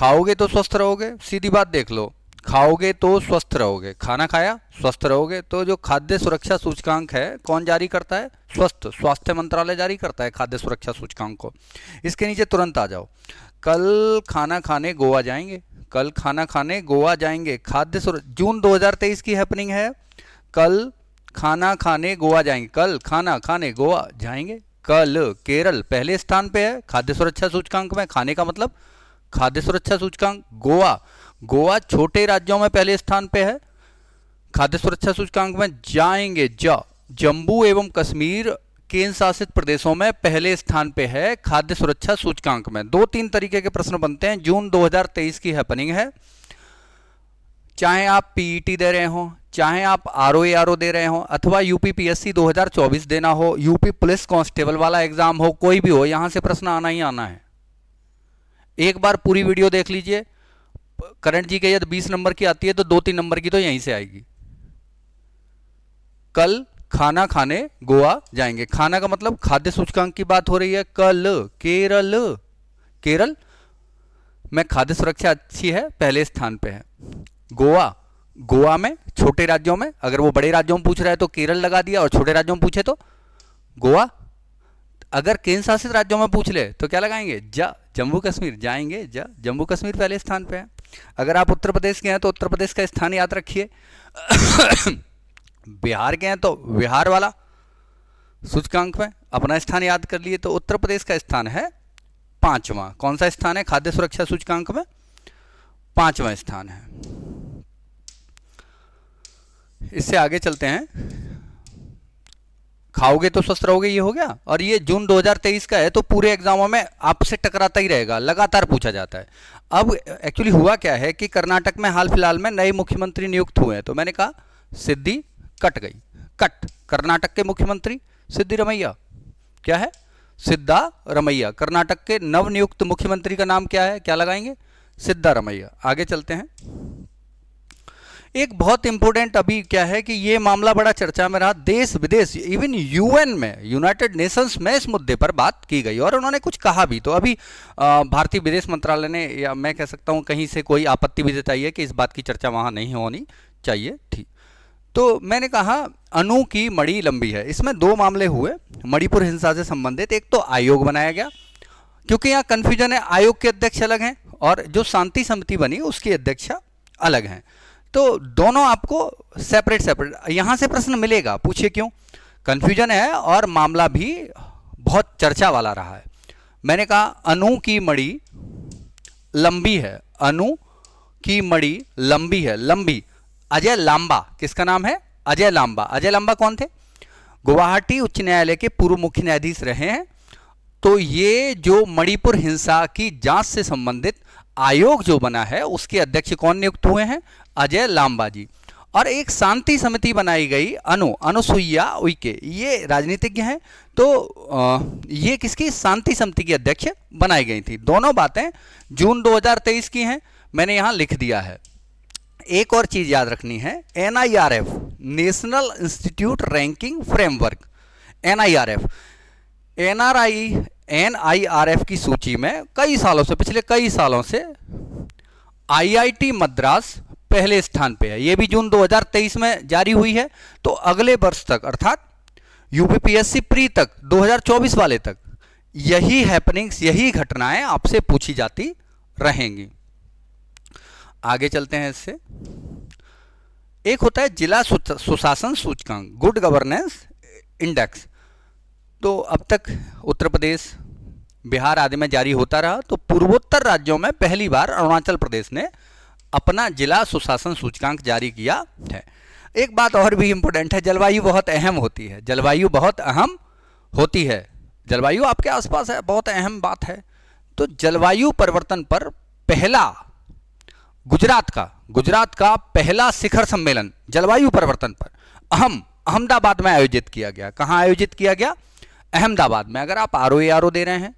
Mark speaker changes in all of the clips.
Speaker 1: खाओगे तो स्वस्थ रहोगे, सीधी बात देख लो, खाओगे तो स्वस्थ रहोगे, खाना खाया स्वस्थ रहोगे। तो जो खाद्य सुरक्षा सूचकांक है कौन जारी करता है? स्वास्थ्य मंत्रालय जारी करता है खाद्य सुरक्षा सूचकांक को। इसके नीचे तुरंत आ जाओ, कल खाना खाने गोवा जाएंगे, कल खाना खाने गोवा जाएंगे, जून 2023 की हैपनिंग है, कल खाना खाने गोवा जाएंगे, कल खाना खाने गोवा जाएंगे। कल केरल पहले स्थान पे है खाद्य सुरक्षा सूचकांक में, खाने का मतलब खाद्य सुरक्षा सूचकांक। गोवा छोटे राज्यों में पहले स्थान पे है खाद्य सुरक्षा सूचकांक में। जाएंगे जम्मू एवं कश्मीर केंद्र शासित प्रदेशों में पहले स्थान पे है खाद्य सुरक्षा सूचकांक में। 2-3 तरीके के प्रश्न बनते हैं। जून 2023 की हैपनिंग है, चाहे आप पीईटी दे रहे हो, चाहे आप आरओ दे रहे हो, अथवा यूपी पीएससी 2024 देना हो, यूपी पुलिस कांस्टेबल वाला एग्जाम हो, कोई भी हो, यहां से प्रश्न आना ही आना है। एक बार पूरी वीडियो देख लीजिए। करंट जी के यदि 20 नंबर की आती है तो 2-3 नंबर की तो यहीं से आएगी। कल खाना खाने गोवा जाएंगे, खाना का मतलब खाद्य सूचकांक की बात हो रही है। कल केरल में खाद्य सुरक्षा अच्छी है, पहले स्थान पे है। गोवा में छोटे राज्यों में, अगर वो बड़े राज्यों में पूछ रहा है तो केरल लगा दिया, और छोटे राज्यों में पूछे तो गोवा। अगर केंद्र शासित राज्यों में पूछ ले तो क्या लगाएंगे? जम्मू कश्मीर जाएंगे, जम्मू कश्मीर पहले स्थान पे है। अगर आप उत्तर प्रदेश के हैं तो उत्तर प्रदेश का स्थान याद रखिए। बिहार के हैं तो बिहार वाला सूचकांक में अपना स्थान याद कर लिए। तो उत्तर प्रदेश का स्थान है 5वां। कौन सा स्थान है खाद्य सुरक्षा सूचकांक में? 5वां स्थान है। इससे आगे चलते हैं। खाओगे तो स्वस्थ रहोगे, ये हो गया। और ये जून 2023 का है, तो पूरे एग्जामों में आपसे टकराता ही रहेगा, लगातार पूछा जाता है। अब एक्चुअली हुआ क्या है कि कर्नाटक में हाल फिलहाल में नए मुख्यमंत्री नियुक्त हुए हैं, तो मैंने कहा सिद्धि कट गई। कर्नाटक के मुख्यमंत्री सिद्धिरमैया, क्या है? सिद्धारमैया। कर्नाटक के नवनियुक्त मुख्यमंत्री का नाम क्या है? क्या लगाएंगे? सिद्धारमैया। आगे चलते हैं। एक बहुत इंपॉर्टेंट अभी क्या है कि ये मामला बड़ा चर्चा में रहा, देश विदेश इवन यूएन में, यूनाइटेड नेशंस में इस मुद्दे पर बात की गई और उन्होंने कुछ कहा भी। तो अभी भारतीय विदेश मंत्रालय ने, या मैं कह सकता हूँ कहीं से कोई आपत्ति भी जताई है कि इस बात की चर्चा वहाँ नहीं होनी चाहिए थी। तो मैंने कहा अनु की मड़ी लंबी है। इसमें 2 मामले हुए मणिपुर हिंसा से संबंधित। एक तो आयोग बनाया गया, क्योंकि यहाँ कन्फ्यूजन है, आयोग के अध्यक्ष अलग हैं और जो शांति समिति बनी उसकी अध्यक्षा अलग हैं। तो दोनों आपको सेपरेट यहां से प्रश्न मिलेगा, पूछिए क्यों? कंफ्यूजन है और मामला भी बहुत चर्चा वाला रहा है। मैंने कहा अनु की मड़ी लंबी है, अनु की मड़ी लंबी है, लंबी। अजय लांबा, किसका नाम है? अजय लांबा। अजय लांबा कौन थे? गुवाहाटी उच्च न्यायालय के पूर्व मुख्य न्यायाधीश रहे हैं। तो ये जो मणिपुर हिंसा की जांच से संबंधित आयोग जो बना है उसके अध्यक्ष कौन नियुक्त हुए हैं? अजय लांबा जी। और एक शांति समिति बनाई गई अनुसुईया उइके, ये राजनीतिज्ञ हैं। तो ये किसकी? शांति समिति की अध्यक्ष बनाई गई थी। दोनों बातें जून 2023 की हैं, मैंने यहां लिख दिया है। एक और चीज याद रखनी है, NIRF national institute ranking framework, NIRF NIRF की सूची में कई सालों से, पिछले कई सालों से IIT मद्रास पहले स्थान पे है। ये भी जून 2023 में जारी हुई है। तो अगले वर्ष तक, अर्थात यूपीपीएससी प्री तक, 2024 वाले तक, यही हैपनिंग्स, यही घटनाएं आपसे पूछी जाती रहेंगी। आगे चलते हैं। इससे एक होता है जिला सुशासन सूचकांक, गुड गवर्नेंस इंडेक्स। तो अब तक उत्तर प्रदेश, बिहार आदि में जारी होता रहा। तो पूर्वोत्तर राज्यों में पहली बार अरुणाचल प्रदेश ने अपना जिला सुशासन सूचकांक जारी किया है। एक बात और भी इंपॉर्टेंट है, जलवायु बहुत अहम होती है, जलवायु बहुत अहम होती है। जलवायु आपके आसपास है, बहुत अहम बात है। तो जलवायु परिवर्तन पर पहला गुजरात का पहला शिखर सम्मेलन जलवायु परिवर्तन पर अहमदाबाद में आयोजित किया गया। कहाँ आयोजित किया गया? अहमदाबाद में। अगर आप आरओ दे रहे हैं,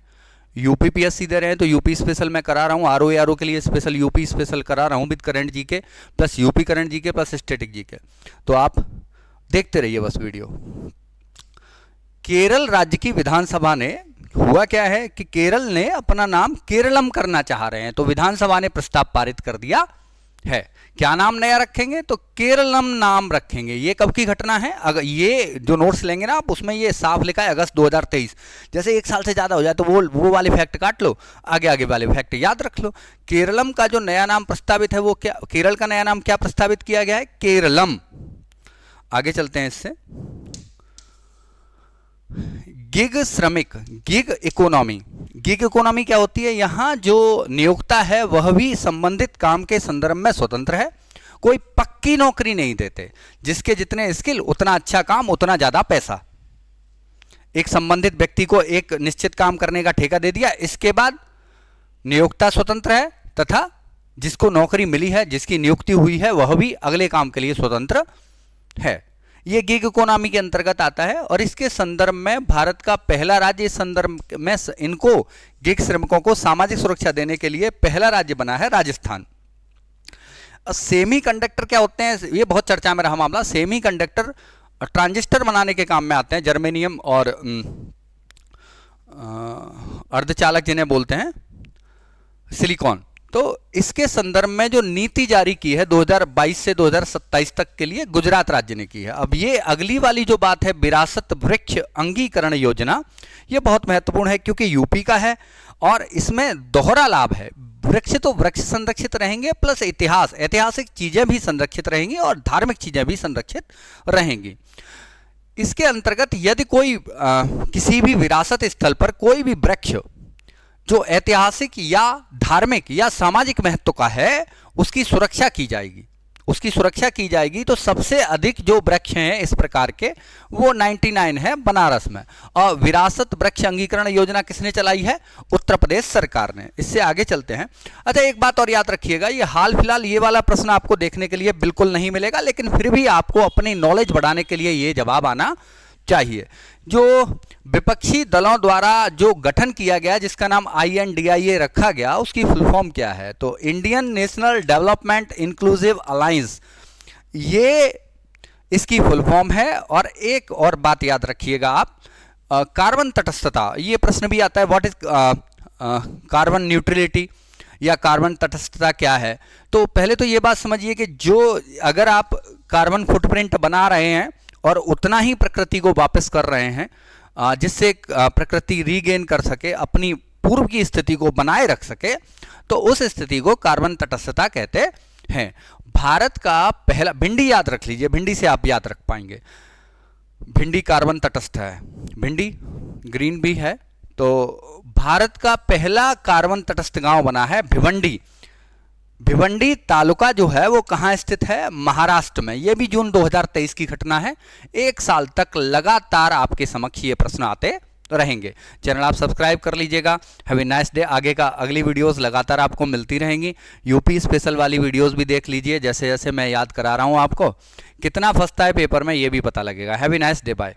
Speaker 1: यूपीपीएससी दे रहे हैं, तो यूपी स्पेशल मैं करा रहा हूँ, आरओ के लिए स्पेशल यूपी स्पेशल करा रहा हूँ with current GK plus UP current GK plus static GK. तो आप देखते रहिए बस वीडियो। केरल राज्य की विधानसभा ने हुआ क्या है कि केरल ने अपना नाम केरलम करना चाह रहे हैं, तो विधानसभा ने प्रस्ताव पारित कर दिया है। क्या नाम नया रखेंगे? तो केरलम नाम रखेंगे। ये कब की घटना है? अगर ये जो नोट्स लेंगे ना आप, उसमें ये साफ लिखा है अगस्त 2023। जैसे एक साल से ज़्यादा हो जाए तो वो वाले फैक्ट काट लो, आगे आगे वाले फैक्ट याद रख लो। केरलम का जो नया नाम प्रस्तावित है वो क्या, केरल का नया नाम क्या प्रस्तावित किया गया है? केरलम। आगे चलते हैं इससे। गिग श्रमिक, गिग इकोनॉमी। गिग इकोनॉमी क्या होती है? यहां जो नियोक्ता है वह भी संबंधित काम के संदर्भ में स्वतंत्र है, कोई पक्की नौकरी नहीं देते, जिसके जितने स्किल उतना अच्छा काम उतना ज्यादा पैसा। एक संबंधित व्यक्ति को एक निश्चित काम करने का ठेका दे दिया, इसके बाद नियोक्ता स्वतंत्र है तथा जिसको नौकरी मिली है, जिसकी नियुक्ति हुई है, वह भी अगले काम के लिए स्वतंत्र है। ये गिग इकोनॉमी के अंतर्गत आता है और इसके संदर्भ में भारत का पहला राज्य, इस संदर्भ में इनको गिग श्रमिकों को सामाजिक सुरक्षा देने के लिए पहला राज्य बना है राजस्थान। सेमी कंडक्टर क्या होते हैं? ये बहुत चर्चा में रहा मामला। सेमी कंडक्टर ट्रांजिस्टर बनाने के काम में आते हैं, जर्मेनियम और अर्धचालक जिन्हें बोलते हैं सिलिकॉन। तो इसके संदर्भ में जो नीति जारी की है 2022 से 2027 तक के लिए गुजरात राज्य ने की है। अब ये अगली वाली जो बात है विरासत वृक्ष अंगीकरण योजना, ये बहुत महत्वपूर्ण है क्योंकि यूपी का है और इसमें दोहरा लाभ है। वृक्ष तो वृक्ष संरक्षित रहेंगे, प्लस इतिहास, ऐतिहासिक चीजें भी संरक्षित रहेंगी और धार्मिक चीजें भी संरक्षित रहेंगी। इसके अंतर्गत यदि कोई किसी भी विरासत स्थल पर कोई भी वृक्ष जो ऐतिहासिक या धार्मिक या सामाजिक महत्व का है, उसकी सुरक्षा की जाएगी, उसकी सुरक्षा की जाएगी। तो सबसे अधिक जो वृक्ष हैं इस प्रकार के वो 99 है बनारस में। और विरासत वृक्ष अंगीकरण योजना किसने चलाई है? उत्तर प्रदेश सरकार ने। इससे आगे चलते हैं। अच्छा, एक बात और याद रखिएगा, ये हाल फिलहाल ये वाला प्रश्न आपको देखने के लिए बिल्कुल नहीं मिलेगा, लेकिन फिर भी आपको अपनी नॉलेज बढ़ाने के लिए ये जवाब आना चाहिए। जो विपक्षी दलों द्वारा जो गठन किया गया जिसका नाम INDIA रखा गया, उसकी फुल फॉर्म क्या है? तो Indian national development inclusive alliance, ये इसकी फुल फॉर्म है। और एक और बात याद रखिएगा आप, कार्बन तटस्थता, ये प्रश्न भी आता है, व्हाट इज कार्बन न्यूट्रलिटी या कार्बन तटस्थता क्या है? तो पहले तो ये बात समझिए कि जो अगर आप कार्बन फुटप्रिंट बना रहे हैं और उतना ही प्रकृति को वापस कर रहे हैं जिससे प्रकृति रीगेन कर सके, अपनी पूर्व की स्थिति को बनाए रख सके, तो उस स्थिति को कार्बन तटस्थता कहते हैं। भारत का पहला, भिंडी याद रख लीजिए, भिंडी से आप याद रख पाएंगे, भिंडी कार्बन तटस्थ है, भिंडी ग्रीन भी है। तो भारत का पहला कार्बन तटस्थ गांव बना है भिवंडी। भिवंडी तालुका जो है वो कहाँ स्थित है? महाराष्ट्र में। ये भी जून 2023 की घटना है। एक साल तक लगातार आपके समक्ष ये प्रश्न आते रहेंगे। चैनल आप सब्सक्राइब कर लीजिएगा। Have a nice day. आगे का अगली वीडियोस लगातार आपको मिलती रहेंगी। यूपी स्पेशल वाली वीडियोस भी देख लीजिए, जैसे जैसे मैं याद करा रहा हूँ आपको। कितना फंसता है पेपर में ये भी पता लगेगा। Have a nice day, bye.